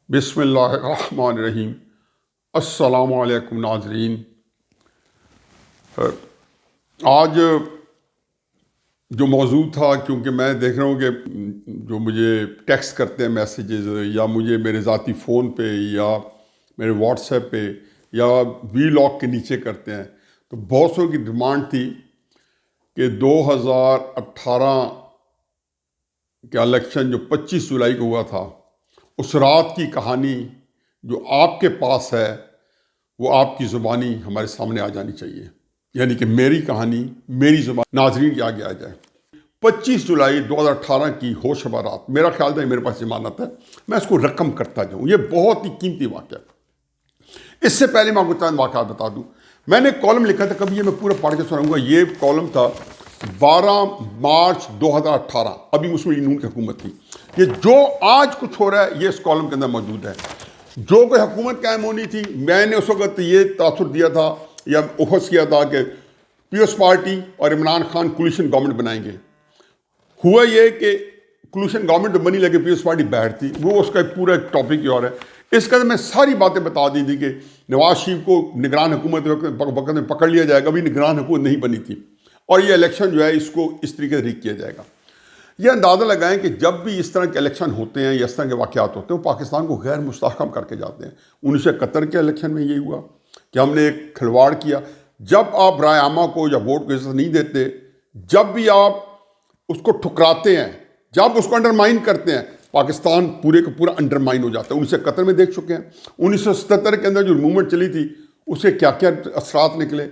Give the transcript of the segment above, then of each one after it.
بسم اللہ الرحمن الرحیم۔ السلام علیکم ناظرین۔ آج جو موضوع تھا، کیونکہ میں دیکھ رہا ہوں کہ جو مجھے ٹیکسٹ کرتے ہیں میسیجز، یا مجھے میرے ذاتی فون پہ یا میرے واٹس ایپ پہ یا وی لاگ کے نیچے کرتے ہیں، تو بہت سو کی ڈیمانڈ تھی کہ 2018 کا الیکشن جو 25 جولائی کو ہوا تھا، اس رات کی کہانی جو آپ کے پاس ہے وہ آپ کی زبانی ہمارے سامنے آ جانی چاہیے، یعنی کہ میری کہانی میری زبان ناظرین کے آگے آ جائے۔ 25 جولائی 2018 کی ہوش شبہ رات، میرا خیال تھا میرے پاس ضمانت ہے، میں اس کو رقم کرتا جاؤں۔ یہ بہت ہی قیمتی واقعہ ہے۔ اس سے پہلے میں آپ کو چند واقعات بتا دوں۔ میں نے کالم لکھا تھا، کبھی یہ میں پورا پڑھ کے سناؤں گا۔ یہ کالم تھا 12 مارچ 2018، ابھی مسلم لیگ نون کی حکومت تھی۔ یہ جو آج کچھ ہو رہا ہے یہ اس کالم کے اندر موجود ہے۔ جو کوئی حکومت قائم ہونی تھی، میں نے اس وقت یہ تاثر دیا تھا یا اخذ کیا تھا کہ پیپلز پارٹی اور عمران خان کولیشن گورنمنٹ بنائیں گے۔ ہوا یہ کہ کولیشن گورنمنٹ تو بنی، لیکن پیپلز پارٹی بیٹھ تھی، وہ اس کا پورا ایک ٹاپک ہی اور ہے۔ اس کا میں ساری باتیں بتا دی تھی کہ نواز شریف کو نگران حکومت وقت میں پکڑ لیا جائے گا، ابھی نگران حکومت نہیں بنی تھی، اور یہ الیکشن جو ہے اس کو اس طریقے سے ریگ کیا جائے گا۔ یہ اندازہ لگائیں کہ جب بھی اس طرح کے الیکشن ہوتے ہیں یا اس طرح کے واقعات ہوتے ہیں، وہ پاکستان کو غیر مستحکم کر کے جاتے ہیں۔ 1971 کے الیکشن میں یہی ہوا کہ ہم نے ایک کھلواڑ کیا۔ جب آپ رائے عامہ کو یا ووٹ کو عزت نہیں دیتے، جب بھی آپ اس کو ٹھکراتے ہیں، جب اس کو انڈرمائن کرتے ہیں، پاکستان پورے کا پورا انڈرمائن ہو جاتا ہے۔ 1971 میں دیکھ چکے ہیں۔ 1977 کے اندر جو موومنٹ چلی تھی، اس سے کیا کیا اثرات نکلے۔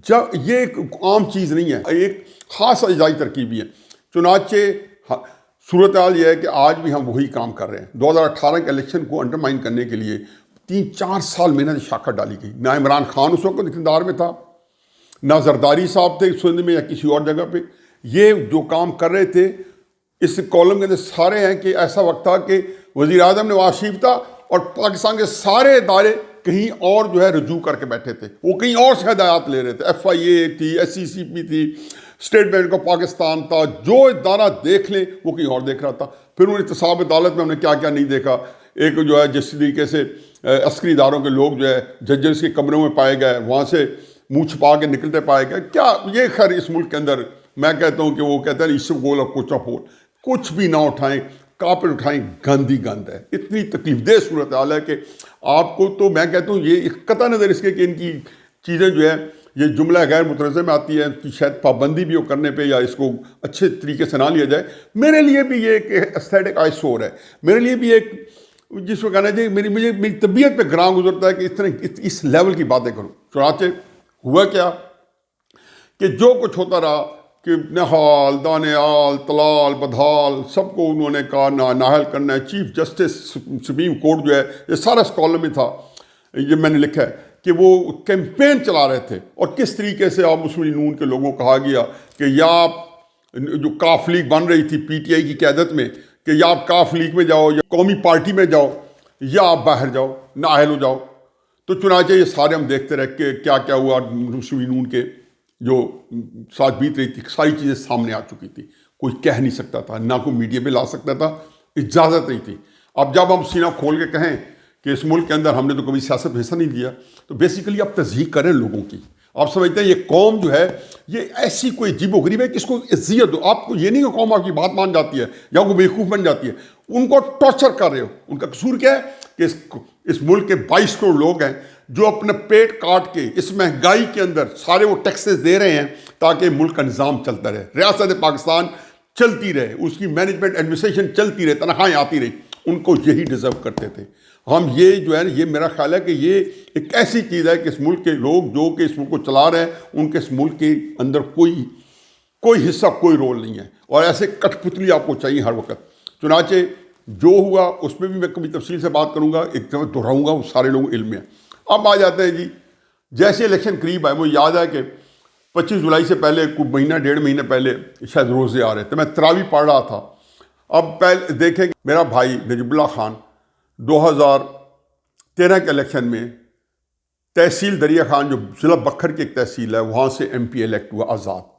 جب یہ ایک عام چیز نہیں ہے، ایک خاص اجزائی ترکیبی ہے۔ چنانچہ صورتحال یہ ہے کہ آج بھی ہم وہی کام کر رہے ہیں۔ 2018 کے الیکشن کو انڈرمائن کرنے کے لیے 3-4 سال محنت شاخت ڈالی گئی۔ نہ عمران خان اس وقت اقتدار میں تھا، نہ زرداری صاحب تھے سندھ میں یا کسی اور جگہ پہ۔ یہ جو کام کر رہے تھے، اس کالم کے اندر سارے ہیں کہ ایسا وقت تھا کہ وزیر اعظم نواز شریف تھا اور پاکستان کے سارے ادارے کہیں اور جو ہے رجوع کر کے بیٹھے تھے، وہ کہیں اور سے ہدایات لے رہے تھے۔ FIA تھی، SCCP تھی، اسٹیٹ بینک آف پاکستان تھا، جو ادارہ دیکھ لیں وہ کہیں اور دیکھ رہا تھا۔ پھر انہیں احتساب عدالت میں ہم نے کیا کیا نہیں دیکھا۔ ایک جو ہے جس طریقے سے عسکری اداروں کے لوگ جو ہے ججز کے کمروں میں پائے گئے، وہاں سے منہ چھپا کے نکلتے پائے گئے، کیا یہ خیر اس ملک کے اندر میں کہتا ہوں کہ وہ کہتے ہیں اس گول اور کوچا پھول، کچھ بھی نہ اٹھائیں، کاپٹ اٹھائیں، گند ہی گند ہے۔ اتنی تکلیف دہ صورتحال ہے کہ آپ کو تو میں کہتا ہوں یہ قطع نظر اس کے کہ ان کی چیزیں جو ہے یہ جملہ غیر متنازع میں آتی ہے، ان کی شاید پابندی بھی ہو کرنے پہ یا اس کو اچھے طریقے سے نہ لیا جائے۔ میرے لیے بھی یہ ایک ایستھیٹک آئسور ہے، میرے لیے بھی ایک جس کو کہنا چاہیے میری طبیعت پہ گراں گزرتا ہے کہ اس طرح اس لیول کی باتیں کروں۔ چنانچہ ہوا کیا کہ جو کچھ ہوتا رہا کہ نہال، دانیال، تلال، بدحال سب کو انہوں نے کہا نااہل کرنا ہے۔ چیف جسٹس سپریم کورٹ جو ہے، یہ سارا اس کالم میں تھا، یہ میں نے لکھا ہے کہ وہ کیمپین چلا رہے تھے، اور کس طریقے سے آپ مسلم لیگ نون کے لوگوں کو کہا گیا کہ یا آپ جو کاف لیگ بن رہی تھی PTI کی قیادت میں، کہ یا آپ کاف لیگ میں جاؤ یا قومی پارٹی میں جاؤ یا آپ باہر جاؤ، نااہل ہو جاؤ۔ تو چنانچہ یہ سارے ہم دیکھتے رہے کہ کیا کیا ہوا۔ مسلم لیگ نون کے جو ساتھ بیت رہی تھی، ساری چیزیں سامنے آ چکی تھی، کوئی کہہ نہیں سکتا تھا، نہ کوئی میڈیا پہ لا سکتا تھا، اجازت نہیں تھی۔ اب جب ہم سینہ کھول کے کہیں کہ اس ملک کے اندر ہم نے تو کبھی سیاست میں حصہ نہیں دیا، تو بیسیکلی آپ تصدیق کریں لوگوں کی۔ آپ سمجھتے ہیں یہ قوم جو ہے یہ ایسی کوئی عجیب و غریب ہے کہ اس کو عزت دو۔ آپ کو یہ نہیں کہ قوم آپ کی بات مان جاتی ہے یا وہ بیوقوف بن جاتی ہے، ان کو ٹارچر کر رہے ہو۔ ان کا قصور کیا ہے کہ اس ملک کے 22 کروڑ لوگ ہیں جو اپنے پیٹ کاٹ کے اس مہنگائی کے اندر سارے وہ ٹیکسز دے رہے ہیں تاکہ ملک کا نظام چلتا رہے، ریاست پاکستان چلتی رہے، اس کی مینجمنٹ ایڈمنسٹریشن چلتی رہے، تنخواہیں آتی رہی۔ ان کو یہی ڈیزرو کرتے تھے ہم۔ یہ جو ہے یہ میرا خیال ہے کہ یہ ایک ایسی چیز ہے کہ اس ملک کے لوگ جو کہ اس ملک کو چلا رہے ہیں، ان کے اس ملک کے اندر کوئی حصہ، کوئی رول نہیں ہے، اور ایسے کٹ پتلی آپ کو چاہیے ہر وقت۔ چنانچہ جو ہوا اس میں بھی میں کبھی تفصیل سے بات کروں گا، ایک دفعہ دہراؤں گا، وہ سارے لوگ علم میں ہیں۔ اب آ جاتے ہیں جی، جیسے الیکشن قریب آئے، مجھے یاد ہے کہ 25 جولائی سے پہلے کوئی مہینہ 1.5 مہینے پہلے شاید روزے آ رہے تھے، میں تراویح پڑھ رہا تھا۔ اب پہلے دیکھیں کہ میرا بھائی نجیب اللہ خان 2013 کے الیکشن میں تحصیل دریا خان جو ضلع بکھر کی ایک تحصیل ہے، وہاں سے MP الیکٹ ہوا آزاد۔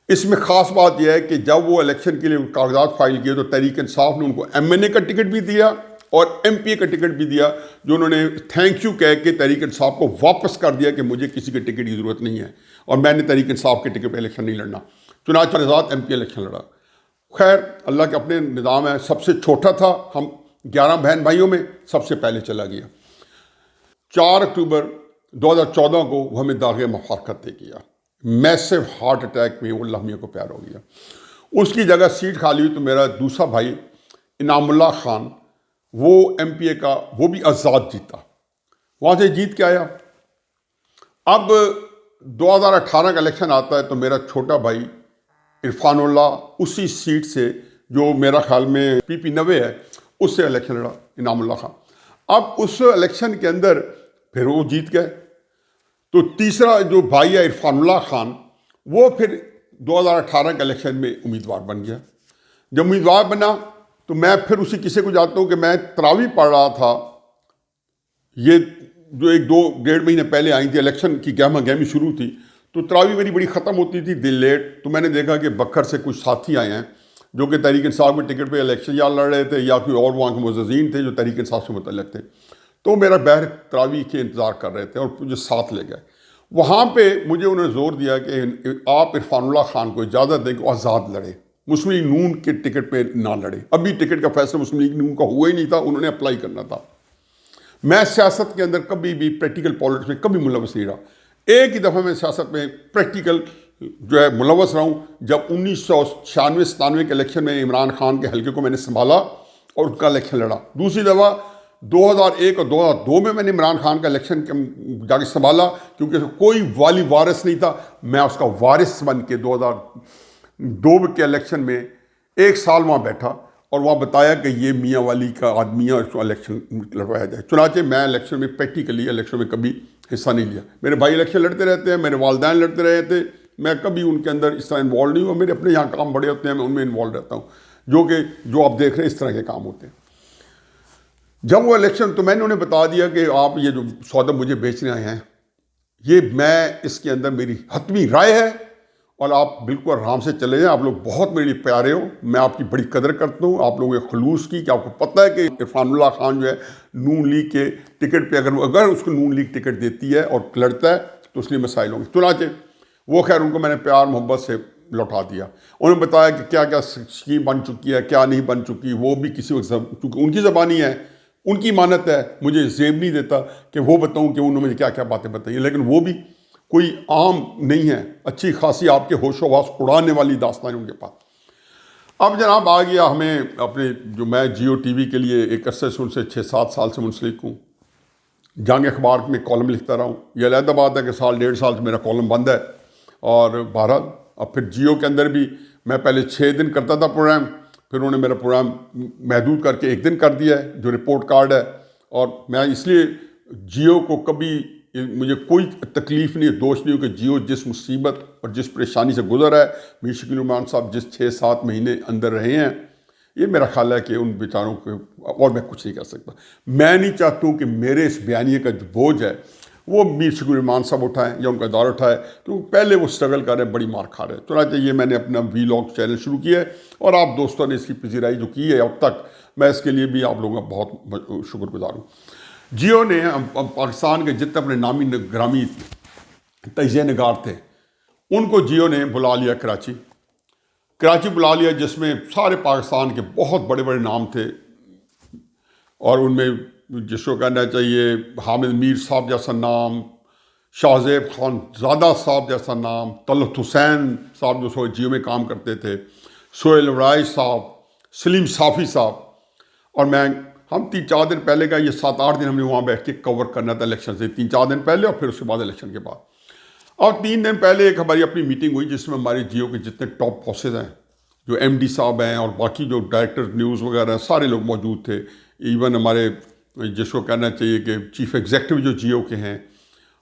اس میں خاص بات یہ ہے کہ جب وہ الیکشن کے لیے کاغذات فائل کیے تو تحریک انصاف نے ان کو MNA کا ٹکٹ بھی دیا اور ایم پی اے کا ٹکٹ بھی دیا، جو انہوں نے تھینک یو کہہ کے تحریک انصاف کو واپس کر دیا کہ مجھے کسی کے ٹکٹ کی ضرورت نہیں ہے، اور میں نے تحریک انصاف کے ٹکٹ پہ الیکشن نہیں لڑنا، چنانچہ آزاد ایم پی الیکشن لڑا۔ خیر اللہ کے اپنے نظام ہے، سب سے چھوٹا تھا، ہم 11 بہن بھائیوں میں سب سے پہلے چلا گیا۔ 4 اکتوبر 2014 کو وہ ہمیں داغ مفارقت دے گیا، میسو ہارٹ اٹیک میں وہ اللہ میاں کو پیار ہو گیا۔ اس کی جگہ سیٹ خالی ہوئی تو میرا دوسرا بھائی انعام اللہ خان، وہ ایم پی اے کا، وہ بھی آزاد جیتا، وہاں سے جیت کے آیا۔ اب 2018 کا الیکشن آتا ہے تو میرا چھوٹا بھائی عرفان اللہ اسی سیٹ سے، جو میرا خیال میں پی پی 90 ہے، اس سے الیکشن لڑا انعام اللہ خان۔ اب اس الیکشن کے اندر پھر وہ جیت گئے، تو تیسرا جو بھائی ہے عرفان اللہ خان، وہ پھر 2018 کے الیکشن میں امیدوار بن گیا۔ جب امیدوار بنا تو میں پھر اسی قصے کو جانتا ہوں کہ میں تراویح پڑھ رہا تھا، یہ جو 1-2-1.5 مہینے پہلے آئی تھی، الیکشن کی گہما گہمی شروع تھی، تو تراویح میری بڑی ختم ہوتی تھی دل لیٹ، تو میں نے دیکھا کہ بکر سے کچھ ساتھی آئے ہیں جو کہ تحریک انصاف کے ٹکٹ پہ الیکشن یا لڑ رہے تھے یا کوئی اور وہاں کے معززین تھے جو تحریک انصاف سے متعلق تھے، تو میرا بہر تراویح کے انتظار کر رہے تھے اور مجھے ساتھ لے گئے۔ وہاں پہ مجھے انہوں نے زور دیا کہ آپ عرفان اللہ خان کو اجازت دیں کہ وہ آزاد لڑے، مسلم لیگ نون کے ٹکٹ پہ نہ لڑے۔ ابھی ٹکٹ کا فیصلہ مسلم لیگ نون کا ہوا ہی نہیں تھا، انہوں نے اپلائی کرنا تھا۔ میں سیاست کے اندر کبھی بھی پریکٹیکل پالیٹکس میں کبھی ملوث نہیں رہا۔ ایک ہی دفعہ میں سیاست میں پریکٹیکل جو ہے ملوث رہا ہوں، جب 1996-97 کے الیکشن میں عمران خان کے حلقے کو میں نے سنبھالا اور ان کا الیکشن لڑا۔ دوسری دفعہ 2001 اور 2002 میں نے عمران خان کا الیکشن جا کے سنبھالا، کیونکہ کوئی والی وارث نہیں تھا، میں اس کا وارث بن کے 2002 کے الیکشن میں 1 سال وہاں بیٹھا اور وہاں بتایا کہ یہ میاں والی کا آدمی ہے، اس کو الیکشن لڑوایا جائے۔ چنانچہ میں الیکشن میں پریکٹیکلی الیکشن میں کبھی حصہ نہیں لیا۔ میرے بھائی الیکشن لڑتے رہتے ہیں، میرے والدین لڑتے رہے تھے، میں کبھی ان کے اندر اس طرح انوالو نہیں ہوا۔ میرے اپنے یہاں کام بڑے ہوتے ہیں، میں ان میں انوالو رہتا ہوں، جو آپ دیکھ رہے ہیں اس طرح کے کام ہوتے ہیں۔ جب وہ الیکشن، تو میں نے انہیں بتا دیا کہ آپ یہ جو سودا مجھے بیچنے آئے ہیں، یہ میں اس کے اندر میری حتمی رائے ہے اور آپ بالکل آرام سے چلے جائیں، آپ لوگ بہت میرے لیے پیارے ہو، میں آپ کی بڑی قدر کرتا ہوں، آپ لوگوں کے خلوص کی، کہ آپ کو پتہ ہے کہ عرفان اللہ خان جو ہے نون لیگ کے ٹکٹ پہ اگر اس کو نون لیگ ٹکٹ دیتی ہے اور لڑتا ہے تو اس لیے مسائل ہوں گے۔ چنانچہ وہ خیر ان کو میں نے پیار محبت سے لوٹا دیا، انہوں نے بتایا کہ کیا کیا اسکیم بن چکی ہے، کیا نہیں بن چکی، وہ بھی کسی وقت چونکہ ان کی زبانی ہے، ان کی مانت ہے، مجھے زیب نہیں دیتا کہ وہ بتاؤں کہ انہوں نے مجھے کیا کیا باتیں بتائی ہیں، لیکن وہ بھی کوئی عام نہیں ہے، اچھی خاصی آپ کے ہوش و حواس اڑانے والی داستان ان کے پاس۔ اب جناب آ گیا ہمیں اپنے، جو میں جیو ٹی وی کے لیے ایک عرصے سے ان سے 6-7 سال سے منسلک ہوں، جنگ اخبار میں کالم لکھتا رہا ہوں۔ یہ علیحدہ بات ہے کہ 1.5 سال سے میرا کالم بند ہے، اور بہرحال اب پھر جیو کے اندر بھی میں پہلے 6 دن کرتا تھا پروگرام، پھر انہوں نے میرا پروگرام محدود کر کے 1 دن کر دیا ہے، جو رپورٹ کارڈ ہے، اور میں اس لیے جیو کو کبھی مجھے کوئی تکلیف نہیں، دوش نہیں ہو کہ جیو جس مصیبت اور جس پریشانی سے گزر ہے، میر شکیل الرحمان صاحب جس 6-7 مہینے اندر رہے ہیں، یہ میرا خیال ہے کہ ان بیچاروں کو، اور میں کچھ نہیں کر سکتا۔ میں نہیں چاہتا ہوں کہ میرے اس بیانیے کا جو بوجھ ہے وہ میر شکیل الرحمان صاحب اٹھائیں یا ان کا ادارہ اٹھائے، کیونکہ پہلے وہ اسٹرگل کر رہے ہیں، بڑی مار کھا رہے ہیں۔ چنانچہ یہ میں نے اپنا ویلاگ چینل شروع کیا ہے، اور آپ دوستوں نے اس کی پذیرائی جو کی ہے اب تک، میں اس کے لیے بھی آپ لوگوں کا بہت شکر گزار ہوں۔ جیو نے پاکستان کے جتنے اپنے نامی گرامی تجزیہ نگار تھے ان کو جیو نے بلا لیا کراچی بلا لیا، جس میں سارے پاکستان کے بہت بڑے بڑے نام تھے، اور ان میں جس کو کہنا چاہیے حامد میر صاحب جیسا نام، شاہزیب خان زادہ صاحب جیسا نام، طلعت حسین صاحب جو جیو میں کام کرتے تھے، سہیل رائج صاحب، سلیم صافی صاحب، اور میں، ہم 3-4 دن پہلے کا، یہ 7-8 دن ہم نے وہاں بیٹھ کے کور کرنا تھا الیکشن سے، 3-4 دن پہلے اور پھر اس کے بعد الیکشن کے بعد۔ اور 3 دن پہلے ایک ہماری اپنی میٹنگ ہوئی جس میں ہمارے جیو کے جتنے ٹاپ باسز ہیں، جو ایم ڈی صاحب ہیں اور باقی جو ڈائریکٹر نیوز وغیرہ ہیں، سارے لوگ موجود تھے، ایون ہمارے جس کو کہنا چاہیے کہ چیف ایگزیکٹو جو جیو کے ہیں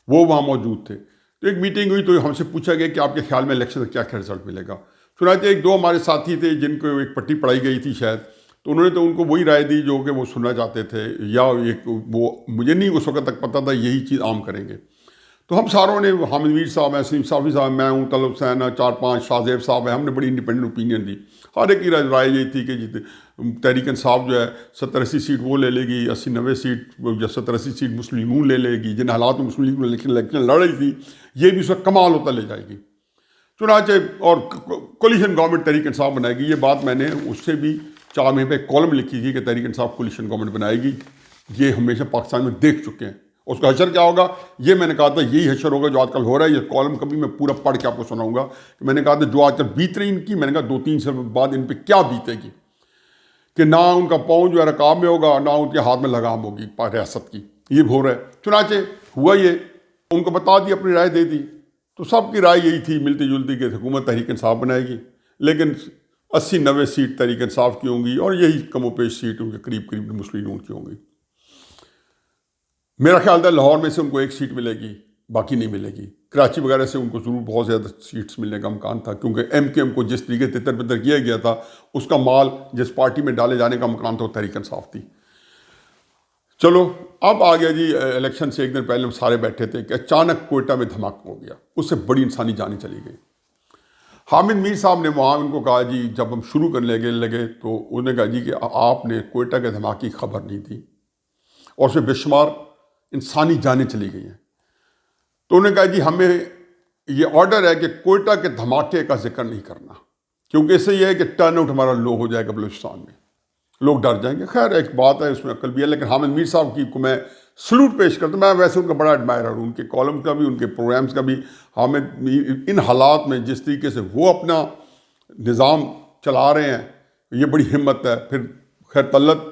وہ وہاں موجود تھے۔ تو ایک میٹنگ ہوئی تو ہم سے پوچھا گیا کہ آپ کے خیال میں الیکشن سے کیا کیا رزلٹ ملے گا۔ چنانچہ 1-2 ہمارے ساتھی تھے جن کو ایک پٹی پڑھائی گئی تھی شاید، تو انہوں نے تو ان کو وہی رائے دی جو کہ وہ سننا چاہتے تھے، یا ایک وہ مجھے نہیں اس وقت تک پتہ تھا یہی چیز عام کریں گے۔ تو ہم ساروں نے، حامد میر صاحب ہیں، سلیم صافی صاحب، میں ہوں، طلعت حسین، 4-5 شاہزیب صاحب ہیں، ہم نے بڑی انڈیپینڈنٹ اوپینین دی۔ ہر ایک کی رائے یہی تھی کہ تحریک انصاف جو ہے 70-80 سیٹ وہ لے لے گی، 80-90 سیٹ یا 70-80 سیٹ مسلم لیگ لے لے گی، جن حالات میں مسلم لیگ الیکشن لڑ رہی تھی یہ بھی اس کا کمال ہوتا لے جائے گی چنانچہ، اور کولیشن گورنمنٹ تحریک انصاف بنائے گی۔ یہ بات میں نے اس سے بھی 4 مہینے پہ کالم لکھی تھی کہ تحریک انصاف کولیشن گورنمنٹ بنائے گی، یہ ہمیشہ پاکستان میں دیکھ چکے ہیں۔ اس کا حشر کیا ہوگا یہ میں نے کہا تھا، یہی حشر ہوگا جو آج کل ہو رہا ہے۔ یہ کالم کبھی میں پورا پڑھ کے آپ کو سناؤں گا کہ میں نے کہا تھا جو آج کل بیت رہی ان کی، میں نے کہا 2-3 سال بعد ان پہ کیا بیتے گی، کہ نہ ان کا پاؤں جو ہے رکاب میں ہوگا، نہ ان کے ہاتھ میں لگام ہوگی ریاست کی، یہ ہو رہا ہے۔ چنانچہ ہوا یہ، ان کو بتا دی، اپنی رائے دے دی، تو سب کی رائے یہی تھی ملتی جلتی کہ حکومت تحریک انصاف بنائے گی، لیکن 80-90 سیٹ تحریک انصاف کی ہوں گی، اور یہی کم و بیش سیٹ ان کے قریب مسلم لیگ کی ہوں گی۔ میرا خیال تھا لاہور میں سے ان کو 1 سیٹ ملے گی، باقی نہیں ملے گی۔ کراچی وغیرہ سے ان کو ضرور بہت زیادہ سیٹس ملنے کا امکان تھا، کیونکہ ایم کیو ایم کو جس طریقے سے تتر بتر کیا گیا تھا، اس کا مال جس پارٹی میں ڈالے جانے کا امکان تھا وہ تحریک انصاف تھی۔ چلو اب آ گیا جی الیکشن سے 1 دن پہلے ہم سارے بیٹھے تھے کہ اچانک کوئٹہ میں دھماکہ ہو گیا، اس سے بڑی انسانی جانیں چلی گئی۔ حامد میر صاحب نے وہاں ان کو کہا جی، جب ہم شروع کرنے لگے تو انہوں نے کہا جی کہ آپ نے کوئٹہ کے دھماکے کی خبر نہیں دی، اور اس میں بے شمار انسانی جانیں چلی گئی ہیں۔ تو انہوں نے کہا جی ہمیں یہ آرڈر ہے کہ کوئٹہ کے دھماکے کا ذکر نہیں کرنا، کیونکہ اس سے یہ ہے کہ ٹرن آؤٹ ہمارا لو ہو جائے گا بلوچستان میں، لوگ ڈر جائیں گے۔ خیر ایک بات ہے، اس میں عقل بھی ہے، لیکن حامد میر صاحب کی کو میں سلوٹ پیش کرتا ہوں۔ میں ویسے ان کا بڑا ایڈمائرر ہوں، ان کے کالم کا بھی، ان کے پروگرامز کا بھی۔ حامد میر ان حالات میں جس طریقے سے وہ اپنا نظام چلا رہے ہیں، یہ بڑی ہمت ہے۔ پھر خیر طلت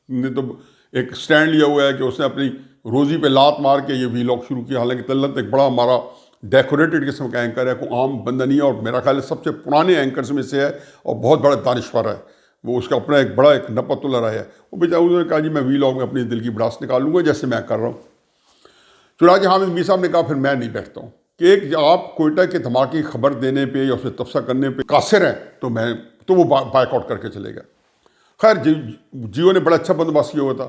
نے تو ایک سٹینڈ لیا ہوا ہے کہ اس نے اپنی روزی پہ لات مار کے یہ وی لاگ شروع کیا، حالانکہ طلت ایک بڑا ہمارا ڈیکوریٹڈ قسم کا اینکر ہے، کوئی عام بندہ نہیں ہے، اور میرا خیال ہے سب سے پرانے اینکرز میں سے ہے، اور بہت بڑا دانشور ہے۔ وہ اس کا اپنا ایک بڑا ایک نپت اللہ رہا ہے۔ وہ بیچارہ انہوں نے کہا جی میں وی لاگ میں اپنی دل کی بڑاس نکال لوں گا جیسے میں کر رہا ہوں۔ چنانچہ حامد میر صاحب نے کہا پھر میں نہیں بیٹھتا ہوں کہ ایک آپ کوئٹہ کے دھماکے کی خبر دینے پہ یا اسے تبصرہ کرنے پہ قاصر ہیں، تو وہ بائیک آؤٹ کر کے چلے گئے۔ خیر جیو نے بڑا اچھا بندوبست کیا ہوا تھا۔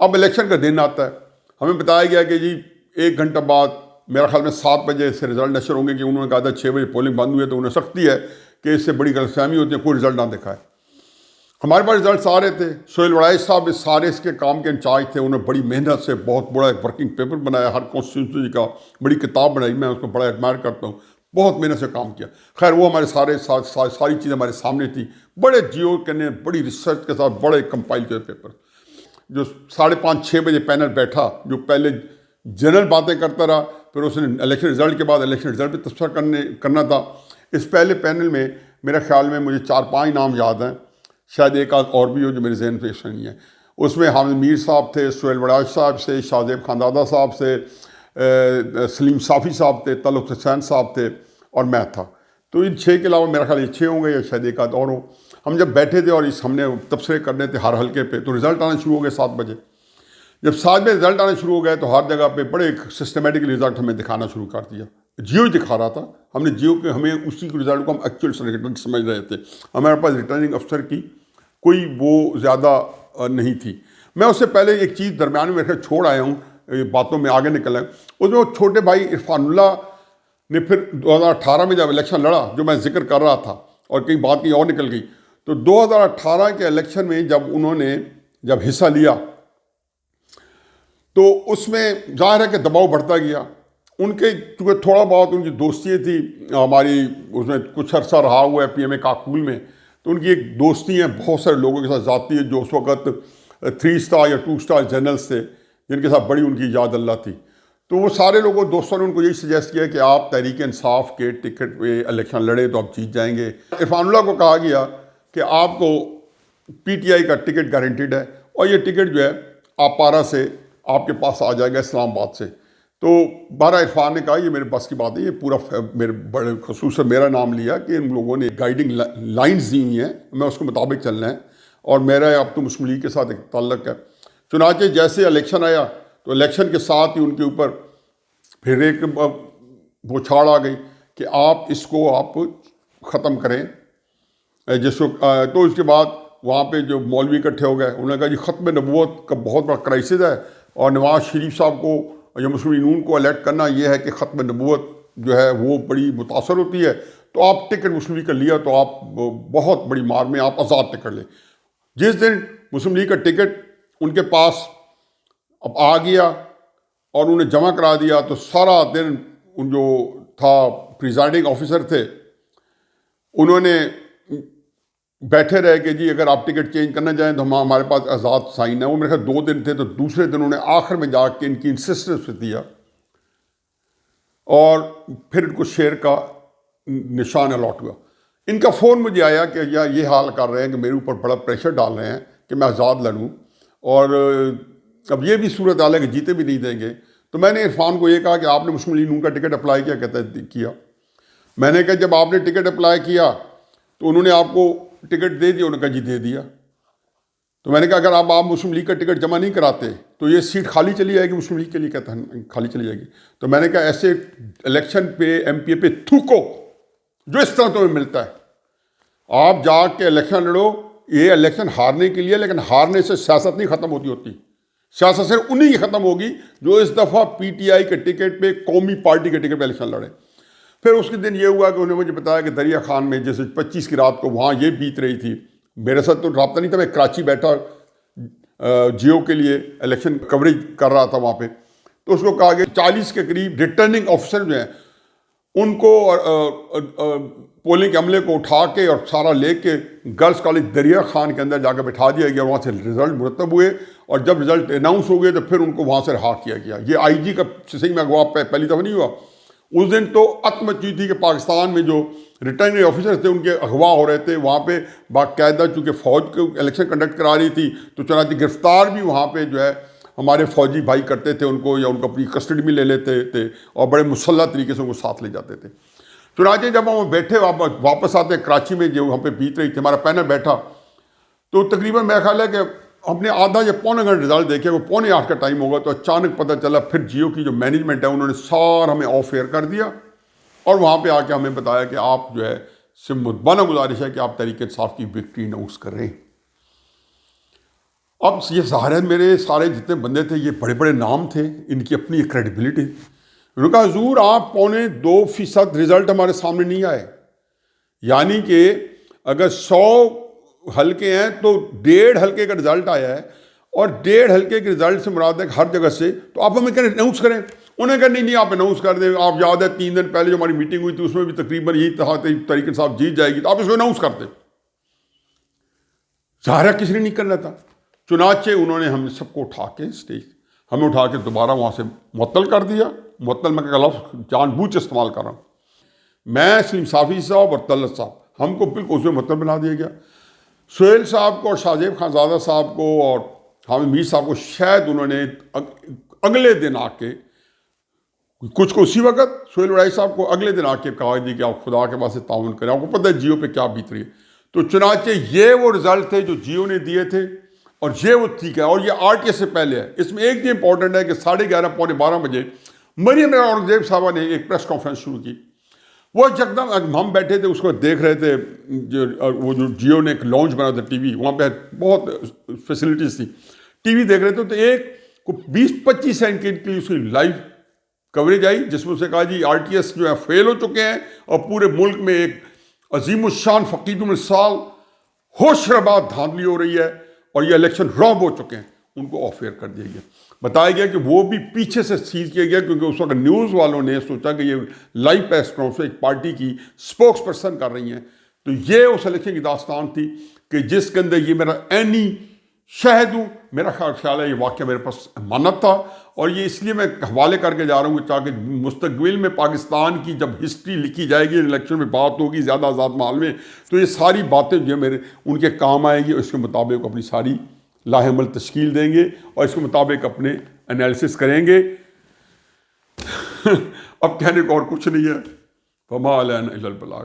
اب الیکشن کا دن آتا ہے، ہمیں بتایا گیا کہ جی 1 گھنٹہ بعد میرا خیال میں 7 بجے سے رزلٹ نشر ہوں گے، کہ انہوں نے کہا تھا 6 بجے پولنگ بند ہوئی ہے، تو انہیں سختی ہے کہ اس سے بڑی غلط فہمی ہوتی ہے، کوئی رزلٹ نہ دکھائے۔ ہمارے پاس رزلٹس آ رہے تھے۔ سہیل وڑائچ صاحب اس کے کام کے انچارج تھے، انہوں نے بڑی محنت سے بہت بڑا ایک ورکنگ پیپر بنایا، ہر کانسٹیٹیوئنسی کا بڑی کتاب بنائی، میں اس کو بڑا ایڈمائر کرتا ہوں، بہت محنت سے کام کیا۔ خیر وہ ہمارے ساری چیزیں ہمارے سامنے تھیں، بڑے جیو کے نے بڑی ریسرچ کے ساتھ بڑے کمپائل کیے پیپر۔ جو 5:30-6 بجے پینل بیٹھا، جو پہلے جنرل باتیں کرتا رہا، پھر اس نے الیکشن رزلٹ کے بعد الیکشن رزلٹ پہ تبصرہ کرنا تھا۔ اس پہلے پینل میں میرے خیال میں مجھے 4-5 نام یاد ہیں، شاید ایک آدھ اور بھی ہو جو میرے ذہن پہ نہیں ہے۔ اس میں حامد میر صاحب تھے، سہیل وڑائچ صاحب سے، شاہ زیب خاندادہ صاحب سے، سلیم صافی صاحب تھے، طلعت حسین صاحب تھے، اور میں تھا۔ تو ان 6 کے علاوہ میرا خیال یہ 6 ہوں گے، یا شاید ایک آدھ اور ہو۔ ہم جب بیٹھے تھے اور ہم نے تبصرے کرنے تھے ہر حلقے پہ، تو رزلٹ آنا شروع ہو گئے 7 بجے۔ جب 7 بجے رزلٹ آنا شروع ہو گئے تو ہر جگہ پہ بڑے سسٹمیٹک رزلٹ ہمیں دکھانا شروع کر دیا۔ جیو ہی دکھا رہا تھا، ہم نے جیو کے ہمیں اسی رزلٹ کو ہم ایکچوئل رزلٹ سمجھ رہے تھے، ہمارے پاس ریٹرننگ افسر کی کوئی وہ زیادہ نہیں تھی۔ میں اس سے پہلے ایک چیز درمیان میں رکھے چھوڑ آیا ہوں، باتوں میں آگے نکل آئے۔ اس میں وہ چھوٹے بھائی عرفان اللہ نے پھر 2018 میں جب الیکشن لڑا، جو میں ذکر کر رہا تھا، اور کئی بات کی اور نکل گئی، تو 2018 کے الیکشن میں جب انہوں نے حصہ لیا تو اس میں ظاہر ہے کہ دباؤ بڑھتا گیا۔ ان کے چونکہ تھوڑا بہت ان کی دوستی تھی ہماری، اس میں کچھ عرصہ رہا ہوا ہے پی ایم اے کاکول میں، تو ان کی ایک دوستی ہیں بہت سارے لوگوں کے ساتھ ذاتی ہے، جو اس وقت 3 اسٹار یا 2 اسٹار جنرلز تھے، جن کے ساتھ بڑی ان کی یاد اللہ تھی۔ تو وہ سارے لوگوں دوستوں نے ان کو یہی سجیسٹ کیا کہ آپ تحریک انصاف کے ٹکٹ پہ الیکشن لڑے تو آپ جیت جائیں گے۔ عرفان اللہ کو کہا گیا کہ آپ کو پی ٹی آئی کا ٹکٹ گارنٹیڈ ہے، اور یہ ٹکٹ جو ہے آپ پارا سے آپ کے پاس آ جائے گا، اسلام آباد سے۔ تو بارہ عرفان نے کہا یہ میرے بس کی بات ہے، یہ پورا میرے بڑے خصوصاً میرا نام لیا کہ ان لوگوں نے گائیڈنگ لائنز دی ہوئی ہیں، میں اس کے مطابق چلنا ہے، اور میرا اب تو مسلم لیگ کے ساتھ ایک تعلق ہے۔ چنانچہ جیسے الیکشن آیا تو الیکشن کے ساتھ ہی ان کے اوپر پھر ایک بوچھاڑ آ گئی کہ آپ اس کو آپ ختم کریں، جس کو تو اس کے بعد وہاں پہ جو مولوی اکٹھے ہو گئے، انہوں نے کہا جی ختم نبوت کا بہت بڑا کرائسس ہے، اور نواز شریف صاحب کو یا مسلم لیگ نون کو الیکٹ کرنا یہ ہے کہ ختم نبوت جو ہے وہ بڑی متاثر ہوتی ہے، تو آپ ٹکٹ مسلم لیگ کا لیا تو آپ بہت بڑی مار میں آپ آزاد ٹکٹ لیں۔ جس دن مسلم لیگ کا ٹکٹ ان کے پاس اب آ گیا اور انہیں جمع کرا دیا تو سارا دن ان جو تھا پریزائڈنگ آفیسر تھے انہوں نے بیٹھے رہے کہ جی اگر آپ ٹکٹ چینج کرنا چاہیں تو ہمارے پاس آزاد سائن ہے. وہ میرے خیال 2 دن تھے تو دوسرے دن انہوں نے آخر میں جا کے ان کی انسسٹنس دیا اور پھر ان کو شیئر کا نشان الاٹ ہوا. ان کا فون مجھے آیا کہ یہ حال کر رہے ہیں کہ میرے اوپر بڑا پریشر ڈال رہے ہیں کہ میں آزاد لڑوں اور اب یہ بھی صورت حال ہے کہ جیتے بھی نہیں دیں گے. تو میں نے عرفان کو یہ کہا کہ آپ نے مسلم لیگ نون کا ٹکٹ اپلائی کیا؟ کہتا ہے کیا. میں نے کہا جب آپ نے ٹکٹ اپلائی کیا تو انہوں نے آپ کو ٹکٹ دے دیا؟ انہوں نے کہا جی دے دیا. تو میں نے کہا اگر آپ مسلم لیگ کا ٹکٹ جمع نہیں کراتے تو یہ سیٹ خالی چلی جائے گی مسلم لیگ کے لیے؟ کہتا ہے خالی چلی جائے گی. تو میں نے کہا ایسے الیکشن پہ ایم پی اے پہ تھوکو جو اس طرح تمہیں ملتا ہے. آپ جا کے الیکشن لڑو، یہ الیکشن ہارنے کے لیے، لیکن ہارنے سے سیاست نہیں ختم ہوتی. سیاست صرف انہی کی ختم ہوگی جو اس دفعہ پی ٹی آئی کے ٹکٹ پہ، قومی پارٹی کے ٹکٹ پہ الیکشن لڑے. پھر اس کے دن یہ ہوا کہ انہوں نے مجھے بتایا کہ دریا خان میں جیسے 25 کی رات کو وہاں یہ بیت رہی تھی. میرے ساتھ تو رابطہ نہیں تھا، میں کراچی بیٹھا جیو کے لیے الیکشن کوریج کر رہا تھا وہاں پہ. تو اس کو کہا کہ 40 کے قریب ریٹرننگ آفیسر جو ہیں ان کو پولنگ کے عملے کو اٹھا کے اور سارا لے کے گرلس کالج دریا خان کے اندر جا کے بٹھا دیا گیا. وہاں سے رزلٹ مرتب ہوئے اور جب رزلٹ اناؤنس ہو گئے تو پھر ان کو وہاں سے رہا کیا گیا. یہ آئی جی کا صحیح میں اغوا پہلی دفعہ نہیں ہوا. اس دن تو ات مچی تھی کہ پاکستان میں جو ریٹرننگ آفیسر تھے ان کے اغوا ہو رہے تھے. وہاں پہ باقاعدہ چونکہ فوج کو الیکشن کنڈکٹ کرا رہی تھی تو چنانچہ گرفتار بھی وہاں پہ جو ہے ہمارے فوجی بھائی کرتے تھے ان کو، یا ان کو اپنی کسٹڈی میں لے لیتے تھے اور بڑے مسلح طریقے سے ان کو ساتھ لے جاتے تھے. چنانچہ جب ہم بیٹھے واپس آتے کراچی میں جو ہم پہ بیت رہی تھی، ہمارا پینل بیٹھا تو تقریباً میرا خیال ہے کہ ہم نے آدھا یا پونے گھنٹے رزلٹ دیکھے، وہ 7:45 کا ٹائم ہوگا. تو اچانک پتہ چلا پھر جیو کی جو مینجمنٹ ہے انہوں نے سارا ہمیں آف ایئر کر دیا اور وہاں پہ آ کے ہمیں بتایا کہ آپ جو ہے متبانہ گزارش ہے کہ آپ تحریک انصاف کی وکٹری اناؤنس کر رہے ہیں. اب یہ ظاہر میرے سارے جتنے بندے تھے یہ بڑے بڑے نام تھے، ان کی اپنی ایک کریڈیبلٹی. انہوں نے کہا حضور آپ 2.25% رزلٹ ہمارے سامنے نہیں آئے، یعنی کہ اگر 100 حلقے ہیں تو 1.5 حلقے کا رزلٹ آیا ہے اور 1.5 حلقے کے رزلٹ سے مراد ہے ہر جگہ سے، تو آپ ہمیں کہنے اناؤنس کریں. انہوں نے کہا نہیں آپ اناؤنس کر دیں. آپ یاد ہے 3 دن پہلے جو ہماری میٹنگ ہوئی تھی اس میں بھی تقریباً یہی تھا کہ تحریک انصاف جیت جائے گی، تو آپ اس کو اناؤنس کر دیں. ظاہر کسی نے نہیں کرنا تھا. چنانچہ انہوں نے ہم سب کو اٹھا کے اسٹیج ہمیں اٹھا کے دوبارہ وہاں سے معطل کر دیا. معطل میں کہ لفظ جان بوجھ استعمال کر رہا ہوں. میں سلیم صافی صاحب اور طلعت صاحب ہم کو بالکل اس میں معطل بنا دیا گیا. سہیل صاحب کو اور شاہزیب خانزادہ صاحب کو اور حامد میر صاحب کو شاید انہوں نے اگلے دن آ کے، کچھ کو اسی وقت، سہیل وڑائی صاحب کو اگلے دن آ کے کہا دی کہ آپ خدا کے واسطے تعاون کریں، آپ کو پتہ ہے جیو پہ کیا بیت رہی ہے. تو چنانچہ یہ وہ رزلٹ تھے جو جیو نے دیے تھے اور یہ وہ ٹھیک ہے. اور یہ آر ٹی ایس سے پہلے ہے. اس میں ایک چیز امپورٹنٹ ہے کہ 11:30 پونے 12 بجے مریم اورنگزیب صاحبہ نے ایک پریس کانفرنس شروع کی. وہ یکدم ہم بیٹھے تھے اس کو دیکھ رہے تھے، وہ جو جیو نے ایک لانچ بنا تھا ٹی وی، وہاں پہ بہت فیسلٹیز تھی، ٹی وی دیکھ رہے تھے. تو ایک 20-25 سیکنڈ کے لیے اس کی لائیو کوریج آئی جس میں اسے کہا جی آر ٹی ایس جو ہے فیل ہو چکے ہیں اور پورے ملک میں ایک عظیم الشان فقید المثال ہوش ربات دھاندلی ہو رہی ہے اور یہ الیکشن رعب ہو چکے ہیں. ان کو آف ایئر کر دیا گیا. بتایا گیا کہ وہ بھی پیچھے سے سیز کیا گیا کیونکہ اس وقت نیوز والوں نے سوچا کہ یہ لائیو پریس کانفرنس ایک پارٹی کی اسپوکس پرسن کر رہی ہیں. تو یہ اس الیکشن کی داستان تھی کہ جس کے اندر یہ میرا عینی شاہد ہوں. میرا خیال ہے یہ واقعہ میرے پاس امانت تھا اور یہ اس لیے میں حوالے کر کے جا رہا ہوں کہ تاکہ مستقبل میں پاکستان کی جب ہسٹری لکھی جائے گی، الیکشن میں بات ہوگی زیادہ آزاد ماحول میں، تو یہ ساری باتیں جو میرے ان کے کام آئیں گی. اس کے مطابق اپنی ساری لاہ عمل تشکیل دیں گے اور اس کے مطابق اپنے انالیسس کریں گے. اب کہنے کو اور کچھ نہیں ہے. فما علینا الا البلاغ.